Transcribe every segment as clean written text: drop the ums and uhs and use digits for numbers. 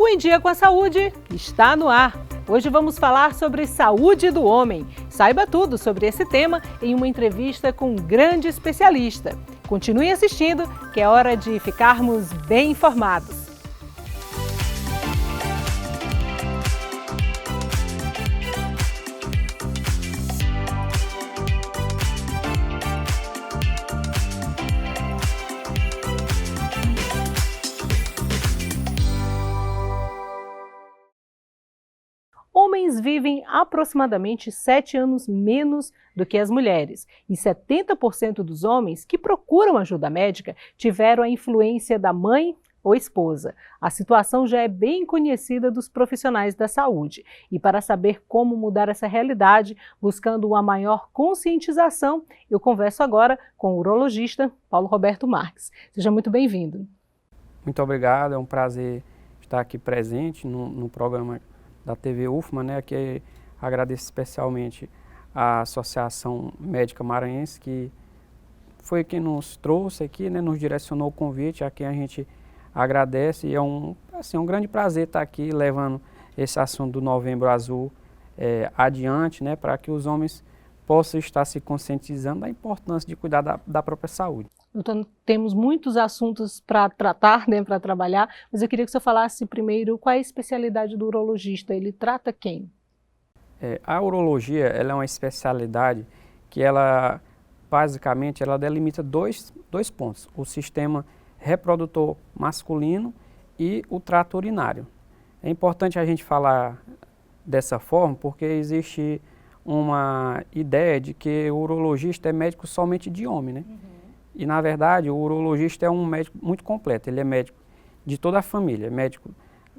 O Em Dia com a Saúde está no ar. Hoje vamos falar sobre saúde do homem. Saiba tudo sobre esse tema em uma entrevista com um grande especialista. Continue assistindo, que é hora de ficarmos bem informados. Homens vivem aproximadamente 7 anos menos do que as mulheres e 70% dos homens que procuram ajuda médica tiveram a influência da mãe ou esposa. A situação já é bem conhecida dos profissionais da saúde e para saber como mudar essa realidade, buscando uma maior conscientização, eu converso agora com o urologista Paulo Roberto Marques. Seja muito bem-vindo. Muito obrigado, é um prazer estar aqui presente no programa da TV UFMA, né? Aqui agradeço especialmente à Associação Médica Maranhense, que foi quem nos trouxe aqui, né? Nos direcionou o convite, a quem a gente agradece, e é um grande prazer estar aqui levando esse assunto do Novembro Azul adiante, né? Para que os homens possam estar se conscientizando da importância de cuidar da própria saúde. Então, temos muitos assuntos para tratar, né, para trabalhar, mas eu queria que o senhor falasse primeiro qual é a especialidade do urologista, ele trata quem? A urologia, ela é uma especialidade que ela, basicamente, ela delimita dois pontos, o sistema reprodutor masculino e o trato urinário. É importante a gente falar dessa forma porque existe uma ideia de que o urologista é médico somente de homem, né? E, na verdade, o urologista é um médico muito completo. Ele é médico de toda a família, médico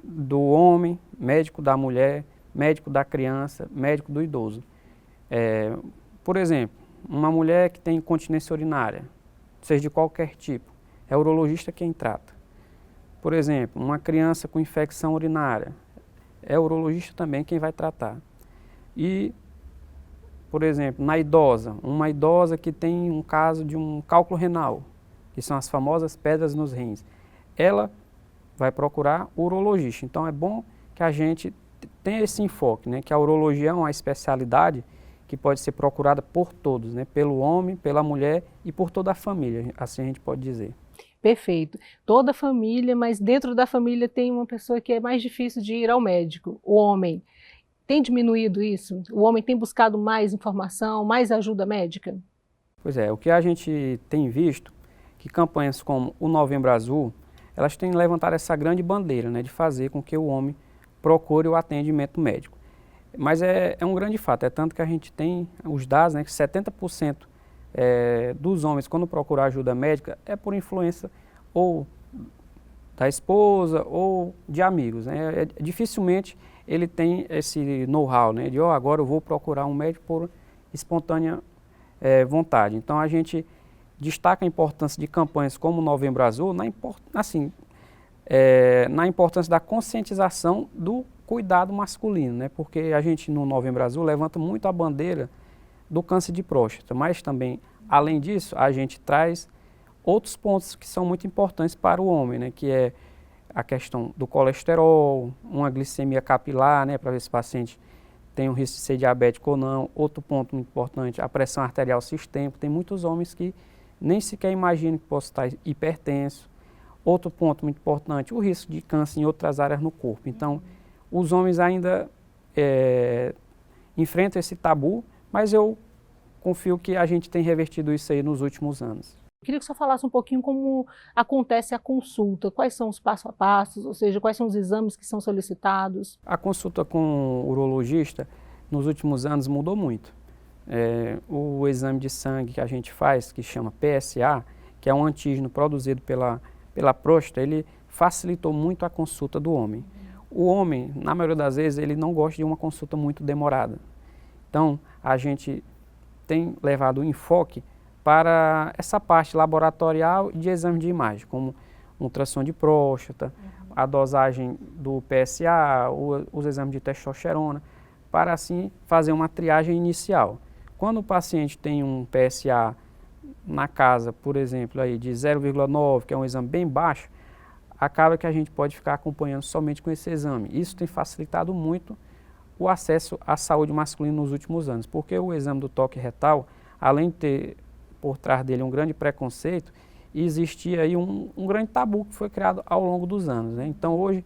do homem, médico da mulher, médico da criança, médico do idoso. Por exemplo, uma mulher que tem incontinência urinária, seja de qualquer tipo, é o urologista quem trata. Por exemplo, uma criança com infecção urinária, é o urologista também quem vai tratar. E, por exemplo, uma idosa que tem um caso de um cálculo renal, que são as famosas pedras nos rins, ela vai procurar o urologista. Então é bom que a gente tenha esse enfoque, né? Que a urologia é uma especialidade que pode ser procurada por todos, né? Pelo homem, pela mulher e por toda a família, assim a gente pode dizer. Perfeito. Toda a família, mas dentro da família tem uma pessoa que é mais difícil de ir ao médico, o homem. Tem diminuído isso? O homem tem buscado mais informação, mais ajuda médica? Pois é, o que a gente tem visto, que campanhas como o Novembro Azul, elas têm levantado essa grande bandeira, né, de fazer com que o homem procure o atendimento médico. Mas é um grande fato, é tanto que a gente tem os dados, né, que 70% dos homens, quando procuram ajuda médica, é por influência ou da esposa ou de amigos, né? Dificilmente ele tem esse know-how, né, de agora eu vou procurar um médico por espontânea vontade. Então a gente destaca a importância de campanhas como o Novembro Azul na importância da conscientização do cuidado masculino, né, porque a gente no Novembro Azul levanta muito a bandeira do câncer de próstata, mas também, além disso, a gente traz outros pontos que são muito importantes para o homem, né, que é a questão do colesterol, uma glicemia capilar, né, para ver se o paciente tem um risco de ser diabético ou não. Outro ponto muito importante, a pressão arterial sistêmica. Tem muitos homens que nem sequer imaginam que possam estar hipertenso. Outro ponto muito importante, o risco de câncer em outras áreas no corpo. Então, os homens ainda enfrentam esse tabu, mas eu confio que a gente tem revertido isso aí nos últimos anos. Queria que o senhor falasse um pouquinho como acontece a consulta, quais são os passo a passos, ou seja, quais são os exames que são solicitados? A consulta com o urologista nos últimos anos mudou muito. O exame de sangue que a gente faz, que chama PSA, que é um antígeno produzido pela próstata, ele facilitou muito a consulta do homem. O homem, na maioria das vezes, ele não gosta de uma consulta muito demorada. Então, a gente tem levado o enfoque para essa parte laboratorial de exame de imagem, como ultrassom de próstata, a dosagem do PSA, os exames de testosterona, para assim fazer uma triagem inicial. Quando o paciente tem um PSA na casa, por exemplo, aí de 0,9, que é um exame bem baixo, acaba que a gente pode ficar acompanhando somente com esse exame. Isso tem facilitado muito o acesso à saúde masculina nos últimos anos, porque o exame do toque retal, além de ter por trás dele um grande preconceito, existia aí um grande tabu que foi criado ao longo dos anos, né? Então hoje,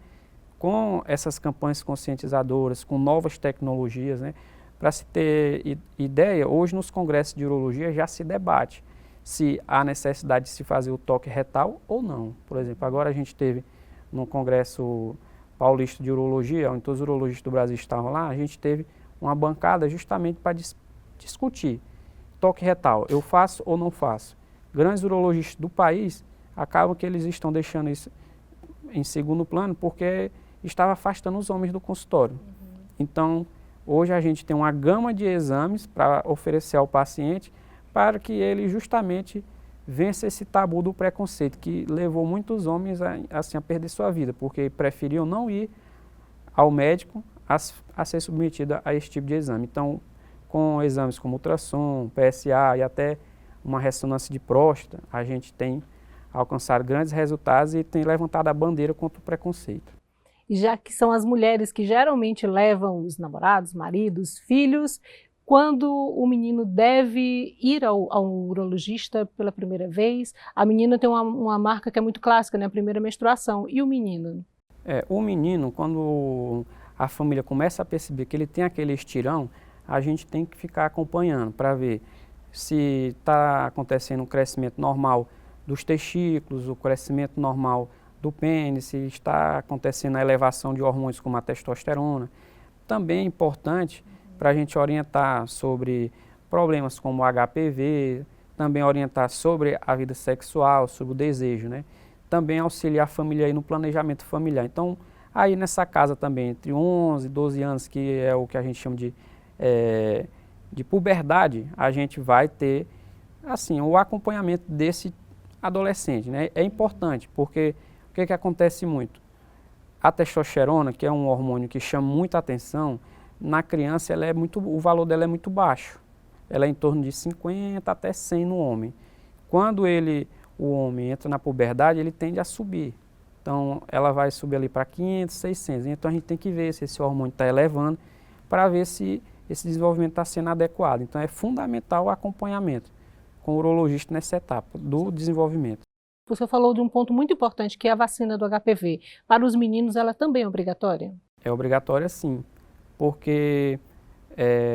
com essas campanhas conscientizadoras, com novas tecnologias, né, para se ter ideia, hoje nos congressos de urologia já se debate se há necessidade de se fazer o toque retal ou não. Por exemplo, agora a gente teve no Congresso Paulista de Urologia, onde todos os urologistas do Brasil estavam lá, a gente teve uma bancada justamente para discutir toque retal, eu faço ou não faço. Grandes urologistas do país acabam que eles estão deixando isso em segundo plano porque estava afastando os homens do consultório. Então, hoje a gente tem uma gama de exames para oferecer ao paciente para que ele justamente vença esse tabu do preconceito que levou muitos homens a perder sua vida, porque preferiam não ir ao médico a ser submetido a esse tipo de exame. Então, com exames como ultrassom, PSA e até uma ressonância de próstata, a gente tem alcançado grandes resultados e tem levantado a bandeira contra o preconceito. E já que são as mulheres que geralmente levam os namorados, maridos, filhos, quando o menino deve ir ao urologista pela primeira vez, a menina tem uma marca que é muito clássica, né? A primeira menstruação. E o menino? O menino, quando a família começa a perceber que ele tem aquele estirão, a gente tem que ficar acompanhando para ver se está acontecendo um crescimento normal dos testículos, o crescimento normal do pênis, se está acontecendo a elevação de hormônios como a testosterona. Também é importante para a gente orientar sobre problemas como o HPV, também orientar sobre a vida sexual, sobre o desejo, né? Também auxiliar a família aí no planejamento familiar. Então, aí nessa casa também, entre 11 e 12 anos, que é o que a gente chama de puberdade, a gente vai ter, assim, o acompanhamento desse adolescente, né? É importante, porque o que acontece muito? A testosterona, que é um hormônio que chama muita atenção, na criança o valor dela é muito baixo. Ela é em torno de 50 até 100 no homem. Quando o homem entra na puberdade, ele tende a subir. Então, ela vai subir ali para 500, 600. Então, a gente tem que ver se esse hormônio está elevando para ver se esse desenvolvimento está sendo adequado. Então, é fundamental o acompanhamento com o urologista nessa etapa do desenvolvimento. Você falou de um ponto muito importante, que é a vacina do HPV. Para os meninos, ela também é obrigatória? É obrigatória, sim, porque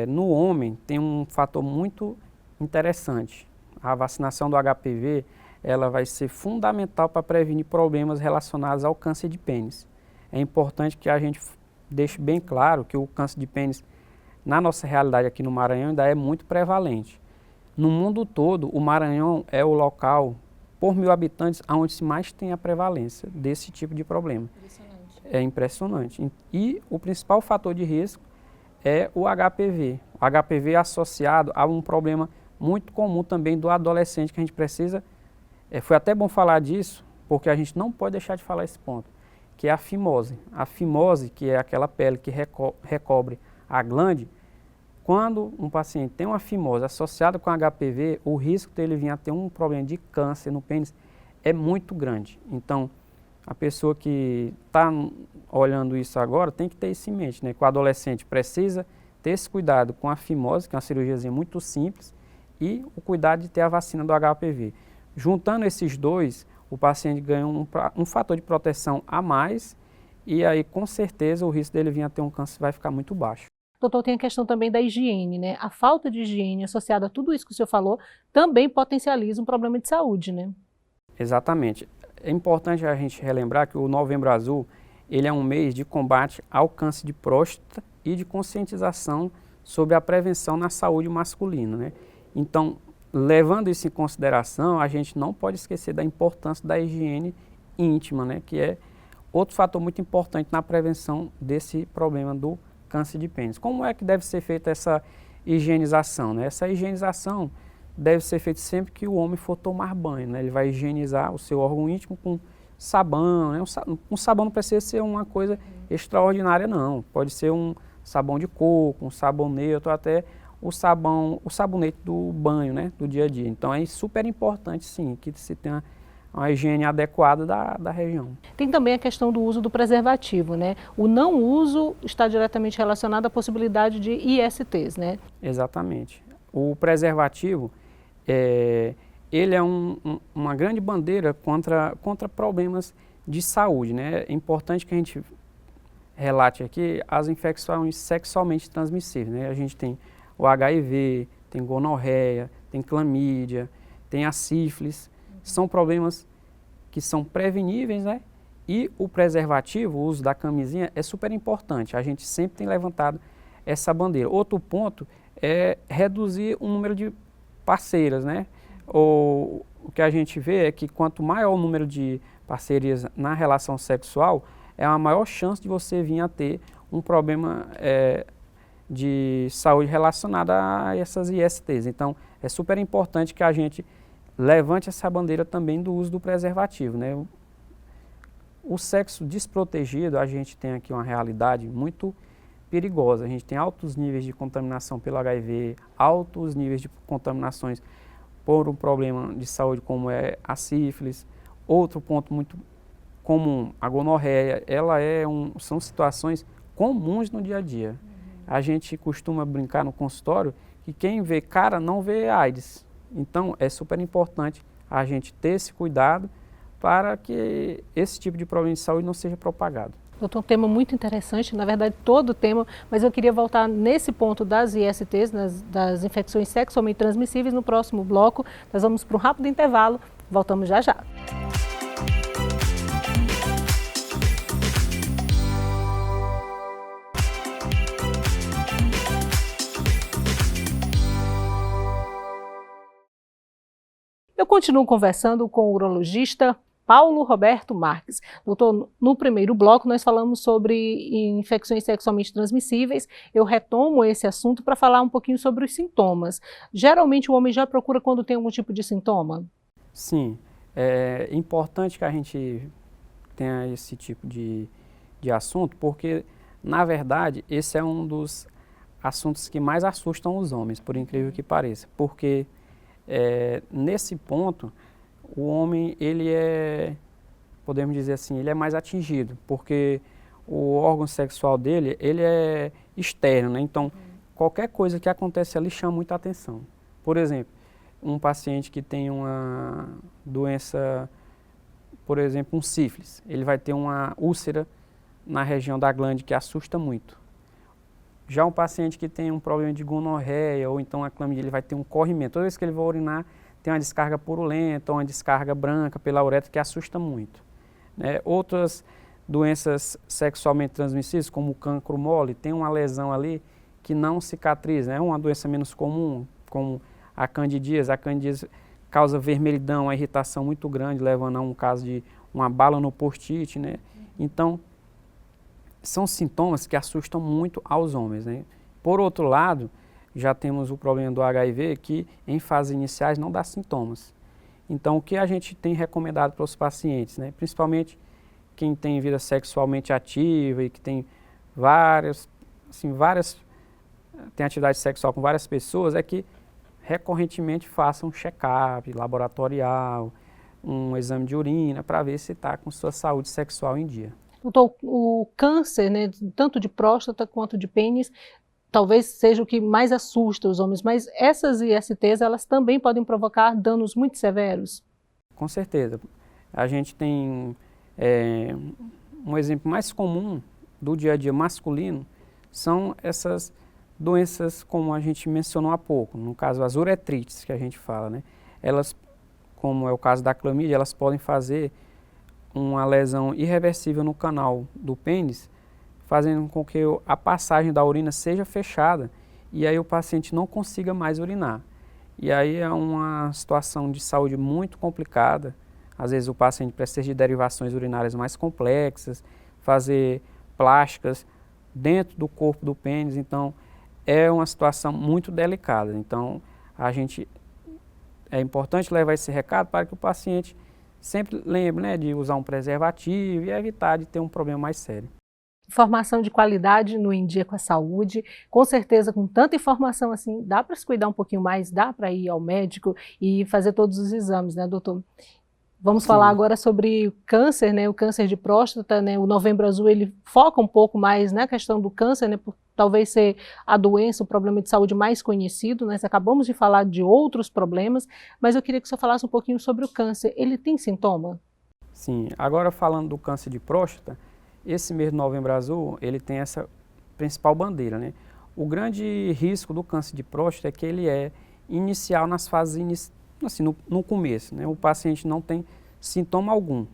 no homem tem um fator muito interessante. A vacinação do HPV, ela vai ser fundamental para prevenir problemas relacionados ao câncer de pênis. É importante que a gente deixe bem claro que o câncer de pênis, na nossa realidade aqui no Maranhão, ainda é muito prevalente. No mundo todo, o Maranhão é o local, por 1000 habitantes, onde mais tem a prevalência desse tipo de problema. Impressionante. É impressionante. E o principal fator de risco é o HPV. O HPV é associado a um problema muito comum também do adolescente, que a gente precisa... foi até bom falar disso, porque a gente não pode deixar de falar esse ponto, que é a fimose. A fimose, que é aquela pele que recobre a glande, quando um paciente tem uma fimose associada com HPV, o risco dele vir a ter um problema de câncer no pênis é muito grande. Então, a pessoa que está olhando isso agora tem que ter isso em mente, né? Que o adolescente precisa ter esse cuidado com a fimose, que é uma cirurgiazinha muito simples, e o cuidado de ter a vacina do HPV. Juntando esses dois, o paciente ganha um fator de proteção a mais e aí, com certeza, o risco dele vir a ter um câncer vai ficar muito baixo. Doutor, tem a questão também da higiene, né? A falta de higiene associada a tudo isso que o senhor falou também potencializa um problema de saúde, né? Exatamente. É importante a gente relembrar que o Novembro Azul, ele é um mês de combate ao câncer de próstata e de conscientização sobre a prevenção na saúde masculina, né? Então, levando isso em consideração, a gente não pode esquecer da importância da higiene íntima, né? Que é outro fator muito importante na prevenção desse problema do câncer de pênis. Como é que deve ser feita essa higienização, né? Essa higienização deve ser feita sempre que o homem for tomar banho, né? Ele vai higienizar o seu órgão íntimo com sabão, né? Um sabão não precisa ser uma coisa extraordinária, não. Pode ser um sabão de coco, um sabão neutro, até o sabonete do banho, né? Do dia a dia. Então é super importante, sim, que se tenha uma higiene adequada da região. Tem também a questão do uso do preservativo, né? O não uso está diretamente relacionado à possibilidade de ISTs, né? Exatamente. O preservativo, ele é uma grande bandeira contra problemas de saúde, né? É importante que a gente relate aqui as infecções sexualmente transmissíveis, né? A gente tem o HIV, tem gonorreia, tem clamídia, tem a sífilis. São problemas que são preveníveis, né? E o preservativo, o uso da camisinha, é super importante. A gente sempre tem levantado essa bandeira. Outro ponto é reduzir o número de parceiras, né? O que a gente vê é que quanto maior o número de parcerias na relação sexual, é a maior chance de você vir a ter um problema de saúde relacionada a essas ISTs. Então, é super importante que a gente levante essa bandeira também do uso do preservativo, né? O sexo desprotegido, a gente tem aqui uma realidade muito perigosa. A gente tem altos níveis de contaminação pelo HIV, altos níveis de contaminações por um problema de saúde como é a sífilis. Outro ponto muito comum, a gonorreia, são situações comuns no dia a dia. A gente costuma brincar no consultório que quem vê cara não vê AIDS. Então, é super importante a gente ter esse cuidado para que esse tipo de problema de saúde não seja propagado. Doutor, um tema muito interessante, na verdade todo o tema, mas eu queria voltar nesse ponto das ISTs, das infecções sexualmente transmissíveis, no próximo bloco. Nós vamos para um rápido intervalo, voltamos já já. Eu continuo conversando com o urologista Paulo Roberto Marques. Doutor, no primeiro bloco nós falamos sobre infecções sexualmente transmissíveis. Eu retomo esse assunto para falar um pouquinho sobre os sintomas. Geralmente o homem já procura quando tem algum tipo de sintoma? Sim, é importante que a gente tenha esse tipo de assunto, porque, na verdade, esse é um dos assuntos que mais assustam os homens, por incrível que pareça, porque nesse ponto, o homem, podemos dizer assim, ele é mais atingido, porque o órgão sexual dele, ele é externo, né? Então, qualquer coisa que acontece ali chama muita atenção. Por exemplo, um paciente que tem uma doença, por exemplo, um sífilis, ele vai ter uma úlcera na região da glande que assusta muito. Já um paciente que tem um problema de gonorreia ou então a clamídia, ele vai ter um corrimento. Toda vez que ele vai urinar, tem uma descarga purulenta ou uma descarga branca pela uretra que assusta muito. Outras doenças sexualmente transmissíveis, como o cancro mole, tem uma lesão ali que não cicatriza, é uma doença menos comum, como a candidíase. A candidíase causa vermelhidão, uma irritação muito grande, levando a um caso de uma bala no postite, né? Então, são sintomas que assustam muito aos homens, né? Por outro lado, já temos o problema do HIV, que em fases iniciais não dá sintomas. Então, o que a gente tem recomendado para os pacientes, né? Principalmente quem tem vida sexualmente ativa e que tem tem atividade sexual com várias pessoas, é que recorrentemente façam um check-up laboratorial, um exame de urina, para ver se está com sua saúde sexual em dia. Doutor, o câncer, né, tanto de próstata quanto de pênis, talvez seja o que mais assusta os homens, mas essas ISTs, elas também podem provocar danos muito severos? Com certeza. A gente tem um exemplo mais comum do dia a dia masculino, são essas doenças como a gente mencionou há pouco, no caso as uretrites que a gente fala, né? Elas, como é o caso da clamídia, elas podem fazer uma lesão irreversível no canal do pênis, fazendo com que a passagem da urina seja fechada e aí o paciente não consiga mais urinar. E aí é uma situação de saúde muito complicada. Às vezes o paciente precisa de derivações urinárias mais complexas, fazer plásticas dentro do corpo do pênis, então é uma situação muito delicada. Então é importante levar esse recado para que o paciente sempre lembre, né, de usar um preservativo e evitar de ter um problema mais sério. Informação de qualidade no Em Dia com a Saúde. Com certeza, com tanta informação assim, dá para se cuidar um pouquinho mais, dá para ir ao médico e fazer todos os exames, né, doutor? Vamos Sim. falar agora sobre o câncer, né? O câncer de próstata, né? O Novembro Azul, ele foca um pouco mais na questão do câncer, né? Por talvez ser a doença, o problema de saúde mais conhecido, né? Acabamos de falar de outros problemas, mas eu queria que você falasse um pouquinho sobre o câncer. Ele tem sintoma? Sim, agora falando do câncer de próstata, esse mês de Novembro Azul, ele tem essa principal bandeira, né? O grande risco do câncer de próstata é que ele é inicial nas fases, assim, no começo, né? O paciente não tem sintoma algum.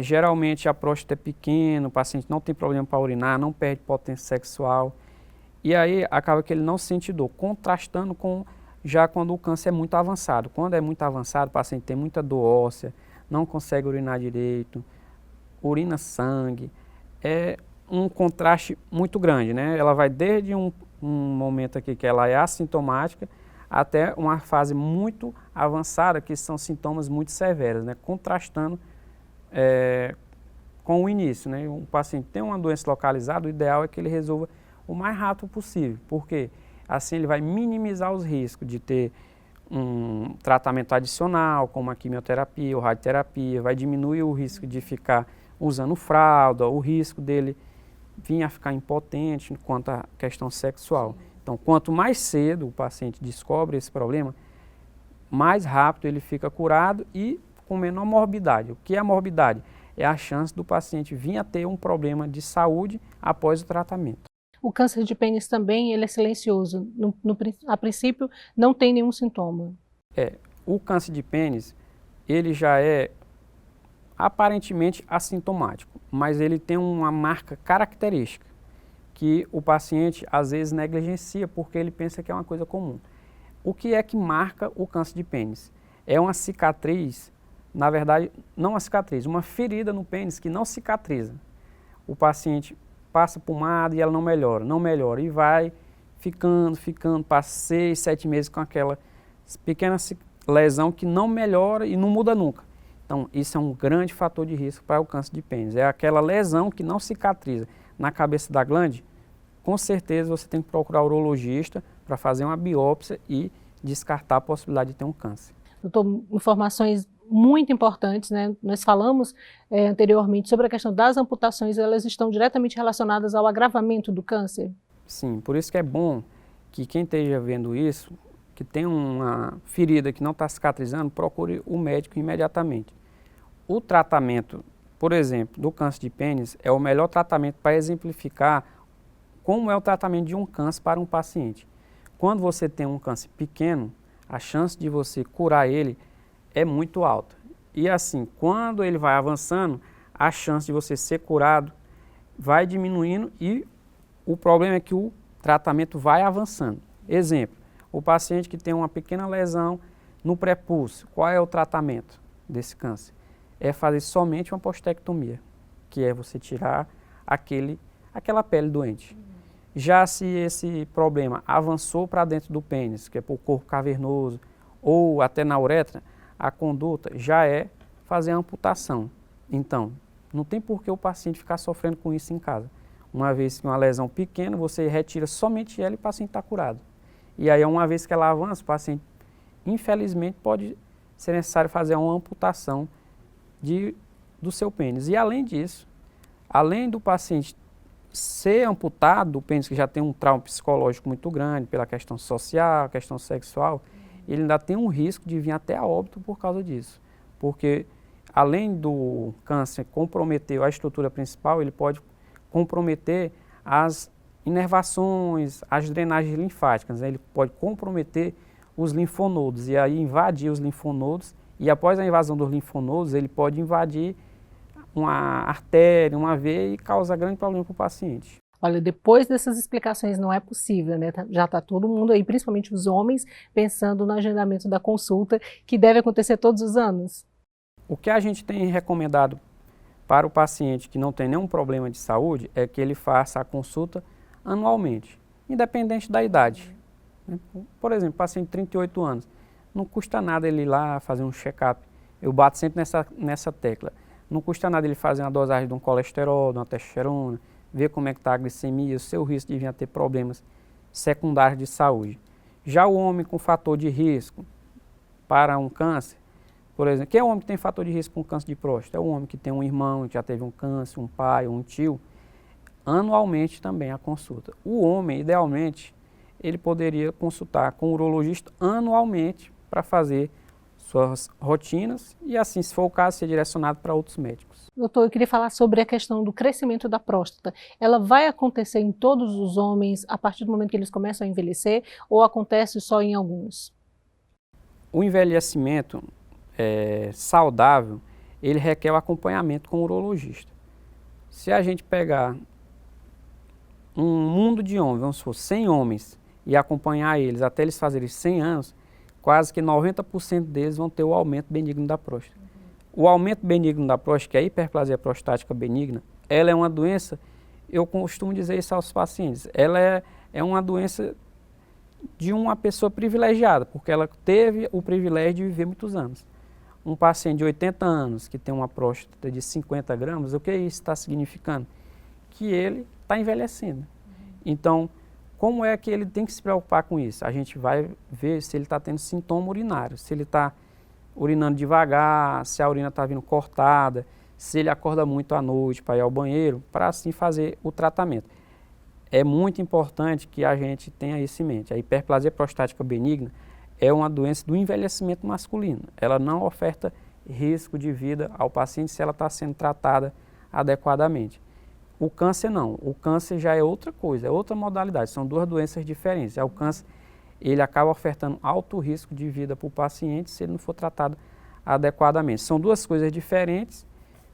Geralmente a próstata é pequena, o paciente não tem problema para urinar, não perde potência sexual, e aí acaba que ele não sente dor, contrastando com já quando o câncer é muito avançado. Quando é muito avançado, o paciente tem muita dor óssea, não consegue urinar direito, urina sangue, é um contraste muito grande, né? Ela vai desde um momento aqui que ela é assintomática até uma fase muito avançada, que são sintomas muito severos, né? Contrastando com o início, né? O paciente tem uma doença localizada, o ideal é que ele resolva o mais rápido possível, porque assim ele vai minimizar os riscos de ter um tratamento adicional, como a quimioterapia ou radioterapia, vai diminuir o risco de ficar usando fralda, o risco dele vir a ficar impotente quanto à questão sexual. Então, quanto mais cedo o paciente descobre esse problema, mais rápido ele fica curado e com menor morbidade. O que é a morbidade? É a chance do paciente vir a ter um problema de saúde após o tratamento. O câncer de pênis também, ele é silencioso. A princípio, não tem nenhum sintoma. O câncer de pênis, ele já é aparentemente assintomático, mas ele tem uma marca característica que o paciente às vezes negligencia porque ele pensa que é uma coisa comum. O que é que marca o câncer de pênis? É uma cicatriz, na verdade, não uma cicatriz, uma ferida no pênis que não cicatriza. O paciente passa pomada e ela não melhora e vai ficando, passa 6, 7 meses com aquela pequena lesão que não melhora e não muda nunca. Então, isso é um grande fator de risco para o câncer de pênis. É aquela lesão que não cicatriza na cabeça da glande. Com certeza você tem que procurar o urologista para fazer uma biópsia e descartar a possibilidade de ter um câncer. Doutor, informações muito importantes, né? Nós falamos anteriormente sobre a questão das amputações, elas estão diretamente relacionadas ao agravamento do câncer? Sim, por isso que é bom que quem esteja vendo isso, que tem uma ferida que não está cicatrizando, procure o médico imediatamente. O tratamento, por exemplo, do câncer de pênis é o melhor tratamento para exemplificar como é o tratamento de um câncer para um paciente. Quando você tem um câncer pequeno, a chance de você curar ele é muito alta. E assim, quando ele vai avançando, a chance de você ser curado vai diminuindo e o problema é que o tratamento vai avançando. Exemplo, o paciente que tem uma pequena lesão no prepúcio, qual é o tratamento desse câncer? É fazer somente uma postectomia, que é você tirar aquela pele doente. Já se esse problema avançou para dentro do pênis, que é para o corpo cavernoso, ou até na uretra, a conduta já é fazer a amputação. Então, não tem por que o paciente ficar sofrendo com isso em casa. Uma vez que uma lesão pequena, você retira somente ela e o paciente está curado. E aí, uma vez que ela avança, o paciente, infelizmente, pode ser necessário fazer uma amputação do seu pênis. E além disso, além do paciente ser amputado do pênis, que já tem um trauma psicológico muito grande pela questão social, questão sexual, ele ainda tem um risco de vir até a óbito por causa disso. Porque além do câncer comprometer a estrutura principal, ele pode comprometer as inervações, as drenagens linfáticas, né? Ele pode comprometer os linfonodos e aí invadir os linfonodos e após a invasão dos linfonodos ele pode invadir uma artéria, uma veia e causar grande problema para o paciente. Olha, depois dessas explicações não é possível, né? Já está todo mundo aí, principalmente os homens, pensando no agendamento da consulta, que deve acontecer todos os anos. O que a gente tem recomendado para o paciente que não tem nenhum problema de saúde é que ele faça a consulta anualmente, independente da idade. Por exemplo, paciente de 38 anos, não custa nada ele ir lá fazer um check-up. Eu bato sempre nessa tecla. Não custa nada ele fazer uma dosagem de um colesterol, de uma testosterona, ver como é que está a glicemia, o seu risco de vir a ter problemas secundários de saúde. Já o homem com fator de risco para um câncer, por exemplo, quem é o homem que tem fator de risco com câncer de próstata? É o homem que tem um irmão que já teve um câncer, um pai, um tio. Anualmente também a consulta. O homem, idealmente, ele poderia consultar com o urologista anualmente para fazer suas rotinas e assim, se for o caso, ser direcionado para outros médicos. Doutor, eu queria falar sobre a questão do crescimento da próstata. Ela vai acontecer em todos os homens a partir do momento que eles começam a envelhecer ou acontece só em alguns? O envelhecimento saudável, ele requer o acompanhamento com o urologista. Se a gente pegar um mundo de homens, vamos supor, 100 homens, e acompanhar eles até eles fazerem 100 anos, quase que 90% deles vão ter o aumento benigno da próstata. O aumento benigno da próstata, que é a hiperplasia prostática benigna, ela é uma doença, eu costumo dizer isso aos pacientes, ela é uma doença de uma pessoa privilegiada, porque ela teve o privilégio de viver muitos anos. Um paciente de 80 anos que tem uma próstata de 50 gramas, o que isso está significando? Que ele está envelhecendo. Então, como é que ele tem que se preocupar com isso? A gente vai ver se ele está tendo sintoma urinário, se ele está urinando devagar, se a urina está vindo cortada, se ele acorda muito à noite para ir ao banheiro, para assim fazer o tratamento. É muito importante que a gente tenha isso em mente. A hiperplasia prostática benigna é uma doença do envelhecimento masculino. Ela não oferta risco de vida ao paciente se ela está sendo tratada adequadamente. O câncer não. O câncer já é outra coisa, é outra modalidade. São duas doenças diferentes. O câncer, ele acaba ofertando alto risco de vida para o paciente se ele não for tratado adequadamente. São duas coisas diferentes,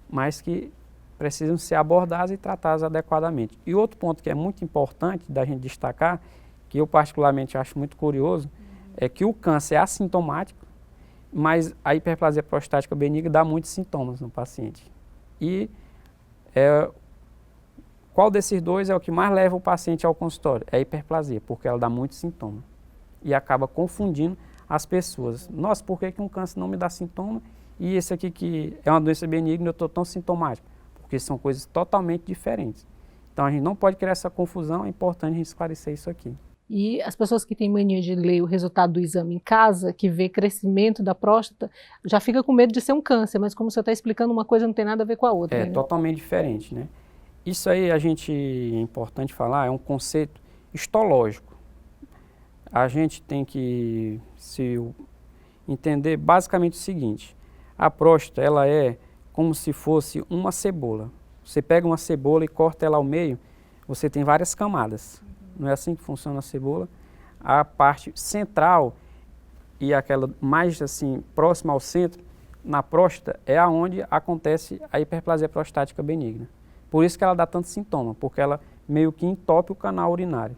mas que precisam ser abordadas e tratadas adequadamente. E outro ponto que é muito importante da gente destacar, que eu particularmente acho muito curioso, é que o câncer é assintomático, mas a hiperplasia prostática benigna dá muitos sintomas no paciente. E qual desses dois é o que mais leva o paciente ao consultório? É a hiperplasia, porque ela dá muitos sintomas e acaba confundindo as pessoas. Nossa, por que um câncer não me dá sintoma e esse aqui que é uma doença benigna eu estou tão sintomático? Porque são coisas totalmente diferentes. Então a gente não pode criar essa confusão, é importante a gente esclarecer isso aqui. E as pessoas que têm mania de ler o resultado do exame em casa, que vê crescimento da próstata, já fica com medo de ser um câncer, mas como você está explicando, uma coisa não tem nada a ver com a outra. É né? totalmente diferente, né? Isso aí é importante falar, é um conceito histológico. A gente tem que entender basicamente o seguinte, a próstata ela é como se fosse uma cebola. Você pega uma cebola e corta ela ao meio, você tem várias camadas. Não é assim que funciona a cebola? A parte central e aquela mais assim próxima ao centro, na próstata, é aonde acontece a hiperplasia prostática benigna. Por isso que ela dá tanto sintoma, porque ela meio que entope o canal urinário.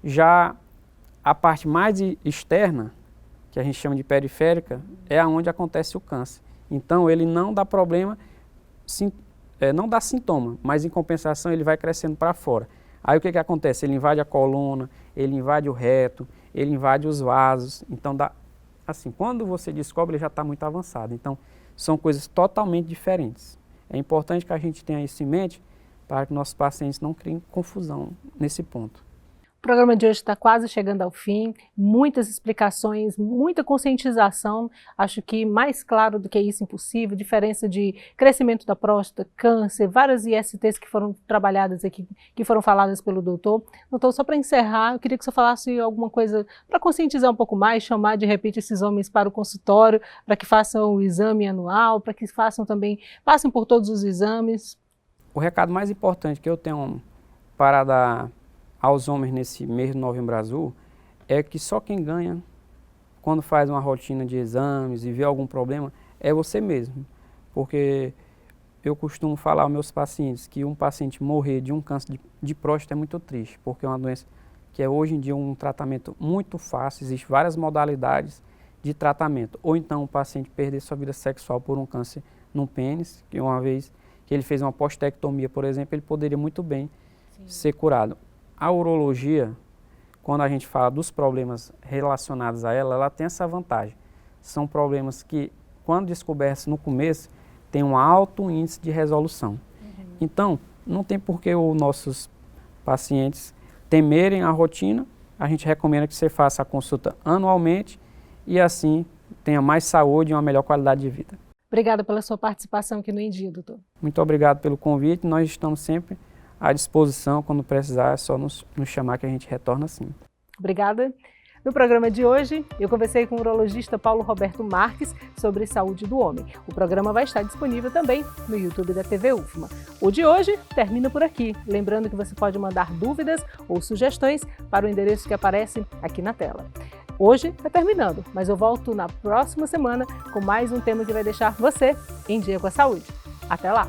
Já a parte mais externa, que a gente chama de periférica, é aonde acontece o câncer. Então ele não dá problema, não dá sintoma, mas em compensação ele vai crescendo para fora. Aí o que acontece? Ele invade a coluna, ele invade o reto, ele invade os vasos. Então, assim, quando você descobre, ele já está muito avançado. Então, são coisas totalmente diferentes. É importante que a gente tenha isso em mente para que nossos pacientes não criem confusão nesse ponto. O programa de hoje está quase chegando ao fim, muitas explicações, muita conscientização, acho que mais claro do que isso impossível, diferença de crescimento da próstata, câncer, várias ISTs que foram trabalhadas aqui, que foram faladas pelo doutor. Doutor, só para encerrar, eu queria que você falasse alguma coisa para conscientizar um pouco mais, chamar de repente esses homens para o consultório, para que façam o exame anual, para que passem por todos os exames. O recado mais importante que eu tenho para dar aos homens nesse mês de Novembro Azul, é que só quem ganha quando faz uma rotina de exames e vê algum problema é você mesmo. Porque eu costumo falar aos meus pacientes que um paciente morrer de um câncer de próstata é muito triste, porque é uma doença que é hoje em dia um tratamento muito fácil, existem várias modalidades de tratamento. Ou então o paciente perder sua vida sexual por um câncer no pênis, que uma vez que ele fez uma postectomia, por exemplo, ele poderia muito bem ser curado. A urologia, quando a gente fala dos problemas relacionados a ela, ela tem essa vantagem. São problemas que, quando descobertos no começo, têm um alto índice de resolução. Então, não tem por que os nossos pacientes temerem a rotina. A gente recomenda que você faça a consulta anualmente e assim tenha mais saúde e uma melhor qualidade de vida. Obrigada pela sua participação aqui no Em Dia, doutor. Muito obrigado pelo convite, nós estamos sempre à disposição, quando precisar é só nos chamar que a gente retorna sim. Obrigada. No programa de hoje, eu conversei com o urologista Paulo Roberto Marques sobre saúde do homem. O programa vai estar disponível também no YouTube da TV UFMA. O de hoje termina por aqui. Lembrando que você pode mandar dúvidas ou sugestões para o endereço que aparece aqui na tela. Hoje está terminando, mas eu volto na próxima semana com mais um tema que vai deixar você em dia com a saúde. Até lá!